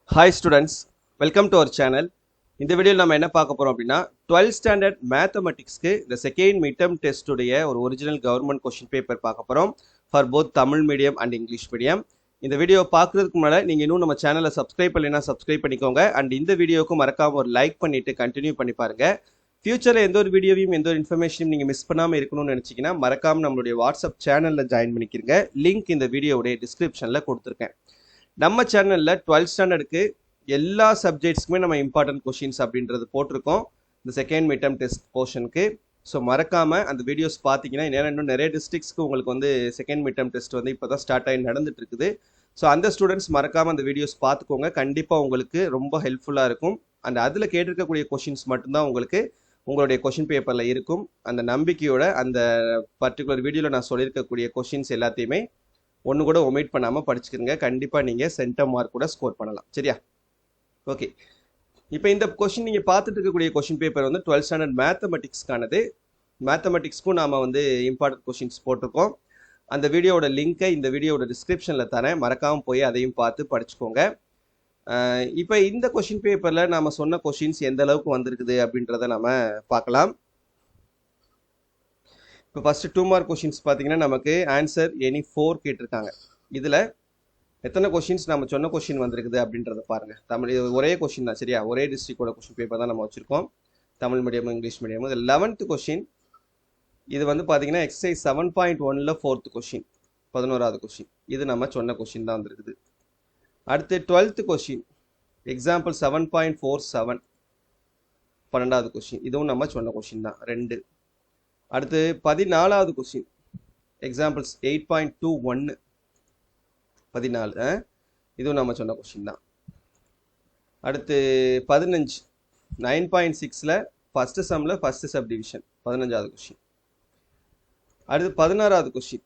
Hi students, welcome to our channel. இந்த வீடியோவில் நம்ம என்ன பார்க்க போறோம் அப்படின்னா 12th ஸ்டாண்டர்ட் மேத்தமெட்டிக்ஸ்க்கு இந்த செகண்ட் மிட்டம் டெஸ்ட் உடைய ஒரு ஒரிஜினல் கவர்மெண்ட் கொஸ்டின் பேப்பர் பார்க்க போறோம் for both Tamil medium and English medium. இந்த வீடியோ பார்க்கறதுக்கு முன்னாடி நீங்க இன்னும் நம்ம சேனலை சப்ஸ்கிரைப் பண்ணலைன்னா சப்ஸ்கிரைப் பண்ணிக்கோங்க அண்ட் இந்த வீடியோக்கு மறக்காம ஒரு லைக் பண்ணிட்டு கண்டினியூ பண்ணி பாருங்க. ஃபியூச்சரில் எந்த ஒரு வீடியோவையும் எந்த ஒரு இன்ஃபர்மேஷனையும் நீங்கள் மிஸ் பண்ணாமல் இருக்கணும்னு நினச்சிங்கன்னா மறக்காமல் நம்மளுடைய வாட்ஸ்அப் சேனலில் ஜாயின் பண்ணிக்கிறங்க. லிங்க் இந்த வீடியோவுடைய டிஸ்கிரிப்ஷனில் கொடுத்துருக்கேன். நம்ம சேனலில் 12th ஸ்டாண்டர்டுக்கு எல்லா சப்ஜெக்ட்ஸ்க்குமே நம்ம இம்பார்ட்டன்ட் கொஷின்ஸ் அப்படின்றது போட்டிருக்கோம் இந்த செகண்ட் மிட்டம் டெஸ்ட் போர்ஷனுக்கு. ஸோ மறக்காமல் அந்த வீடியோஸ் பார்த்தீங்கன்னா இன்னும் நிறைய டிஸ்ட்ரிக்ஸ்க்கு உங்களுக்கு வந்து செகண்ட் மிட்டம் டெஸ்ட் வந்து இப்போ தான் ஸ்டார்ட் ஆகி நடந்துட்டு இருக்குது. ஸோ அந்த ஸ்டூடெண்ட்ஸ் மறக்காமல் அந்த வீடியோஸ் பார்த்துக்கோங்க, கண்டிப்பாக உங்களுக்கு ரொம்ப ஹெல்ப்ஃபுல்லாக இருக்கும். அண்ட் அதில் கேட்டிருக்கக்கூடிய கொஷின்ஸ் மட்டும்தான் உங்களுக்கு உங்களுடைய கொஷின் பேப்பரில் இருக்கும். அந்த நம்பிக்கையோட அந்த பர்டிகுலர் வீடியோவில் நான் சொல்லியிருக்கக்கூடிய கொஷின்ஸ் எல்லாத்தையுமே ஒன்று கூட ஒமிட் பண்ணாமல் படிச்சுக்கிறங்க. கண்டிப்பாக நீங்கள் சென்டம் மார்க் கூட ஸ்கோர் பண்ணலாம். சரியா? ஓகே, இப்போ இந்த கொஷின் நீங்கள் பார்த்துட்டு இருக்கக்கூடிய கொஷின் பேப்பர் வந்து 12th ஸ்டாண்டர்ட் மேத்தமெட்டிக்ஸ்க்கானது. மேத்தமெட்டிக்ஸ்க்கும் நாம் வந்து இம்பார்ட்டன்ட் கொஷின்ஸ் போட்டிருக்கோம். அந்த வீடியோட லிங்க்கை இந்த வீடியோட டிஸ்கிரிப்ஷனில் தரேன், மறக்காமல் போய் அதையும் பார்த்து படிச்சுக்கோங்க. இப்போ இந்த கொஷின் பேப்பரில் நாம் சொன்ன கொஷின்ஸ் எந்த அளவுக்கு வந்திருக்குது அப்படின்றத நம்ம பார்க்கலாம். இப்போ ஃபஸ்ட்டு 2 மார்க் கொஷின்ஸ் பார்த்தீங்கன்னா நமக்கு ஆன்சர் எனி 4 கேட்டிருக்காங்க. இதில் எத்தனை கொஷின்ஸ் நம்ம சொன்ன கொஷின் வந்திருக்குது அப்படின்றத பாருங்கள். தமிழ் இது ஒரே கொஷின் தான், சரியா? ஒரே டிஸ்ட்ரிக்டோட கொஷின் பேப்பர் தான் நம்ம வச்சுருக்கோம், தமிழ் மீடியமும் இங்கிலீஷ் மீடியமும். இது 11th கொஷின். இது வந்து பார்த்தீங்கன்னா எக்ஸசைஸ் 7.1ல் 4th கொஷின், 11வது கொஷின். இது நம்ம சொன்ன கொஷின் தான் வந்திருக்குது. அடுத்து 12th கொஷின் எக்ஸாம்பிள் 7.47, 12வது கொஷின். இதுவும் நம்ம சொன்ன கொஷின் தான், 2. அடுத்து 14வது கொஷின் எக்ஸாம்பிள்ஸ் 8.21, 14. இதுவும் நம்ம சொன்ன கொஷின் தான். அடுத்து 15 9.6ல் ஃபஸ்ட்டு சம்மில் ஃபஸ்ட்டு சப் டிவிஷன், 15வது கொஷின். அடுத்து 16வது கொஷின்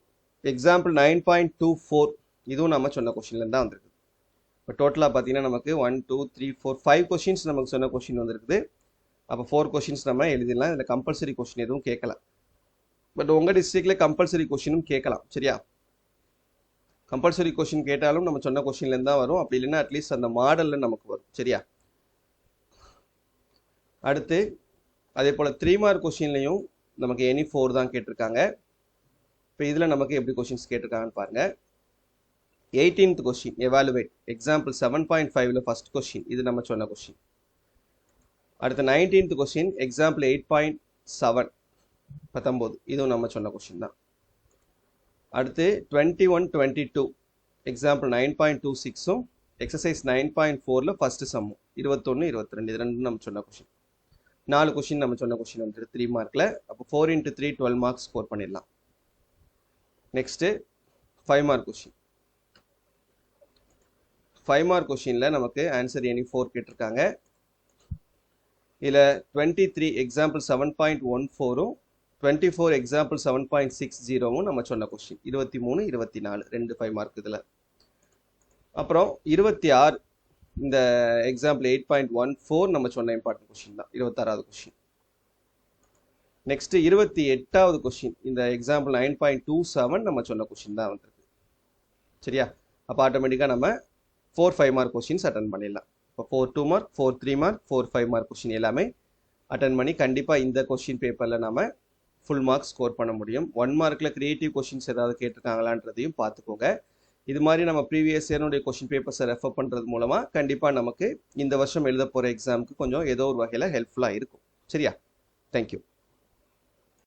எக்ஸாம்பிள் 9.24, இதுவும் நம்ம சொன்ன கொஷின்லேருந்து தான் வந்திருக்கு. இப்போ டோட்டலாக பார்த்தீங்கன்னா நமக்கு 1 2 3 4 5 கொஷின்ஸ் நமக்கு சொன்ன கொஷின் வந்திருக்குது. அப்போ 4 கொஷின்ஸ் நம்ம எழுதிடலாம். இதில் கம்பல்சரி கொஷின் எதுவும் கேட்கல, பட் உங்கள் டிஸ்ட்ரிக்டில் கம்பல்சரி கொஷினும் கேட்கலாம். சரியா? கம்பல்சரி கொஷின் கேட்டாலும் நம்ம சொன்ன கொஷின்லேருந்து தான் வரும், அப்படி இல்லைன்னா அட்லீஸ்ட் அந்த மாடலில் நமக்கு வரும். சரியா? அடுத்து அதே போல் 3 மார்க் கொஷின்லையும் நமக்கு எனி 4 தான் கேட்டிருக்காங்க. இப்போ இதில் நமக்கு எப்படி கொஷின்ஸ் கேட்டிருக்காங்கன்னு பாருங்கள். 18th கொஷின் எவாலுவேட் எக்ஸாம்பிள் 7.5ல் ஃபஸ்ட் கொஷின், இது நம்ம சொன்ன கொஷின். அடுத்து 19th கொஷின் எக்ஸாம்பிள் 8.7, 19, இதுவும் நம்ம சொன்ன கொஷின் தான். அடுத்து 21 22 எக்ஸாம்பிள் 9.26ம் எக்ஸசைஸ் 9.4ல் ஃபஸ்ட்டு சம்மும் 21 22, இது ரெண்டும் நம்ம சொன்ன கொஷின். 4 கொஷின் நம்ம சொன்ன கொஷின் வந்துட்டு 3 மார்க்கில். அப்போ 4 × 3 12 மார்க்ஸ் ஸ்கோர் பண்ணிடலாம். Next 5 mark question. 5 மார்க் கொஷினில் நமக்கு ஆன்சர் எனி 4 கேட்டிருக்காங்க. இதில் 23 எக்ஸாம்பிள் 7.14ம் 24 எக்ஸாம்பிள் 7.60ம் நம்ம சொன்ன கொஷின். 23 24, 2 5 மார்க் இதில். அப்புறம் 26 இந்த எக்ஸாம்பிள் 8.14 நம்ம சொன்ன இம்பார்ட்டன்ட் கொஷின் தான், 26வது கொஷின். நெக்ஸ்ட்டு 28வது கொஷின் இந்த எக்ஸாம்பிள் 9.27 நம்ம சொன்ன கொஷின் தான் வந்திருக்கு. சரியா? அப்போ ஆட்டோமேட்டிக்காக நம்ம 4 5 மார்க் கொஷின்ஸ் அட்டன் பண்ணிடலாம். இப்போ 4 2 மார்க் 4 3 மார்க் 4 5 மார்க் கொஷின் எல்லாமே அட்டன் பண்ணி கண்டிப்பாக இந்த கொஷின் பேப்பரில் நம்ம ஃபுல் மார்க் ஸ்கோர் பண்ண முடியும். 1 மார்க்கில் கிரியேட்டிவ் கொஷின்ஸ் ஏதாவது கேட்டிருக்காங்களான்றதையும் பார்த்துக்கோங்க. இது மாதிரி நம்ம ப்ரீவியஸ் இயருடைய கொஷின் பேப்பர்ஸை ரெஃபர் பண்ணுறது மூலமாக கண்டிப்பாக நமக்கு இந்த வருஷம் எழுத போகிற எக்ஸாமுக்கு கொஞ்சம் ஏதோ ஒரு வகையில் ஹெல்ப்ஃபுல்லாக இருக்கும். சரியா? தேங்க்யூ.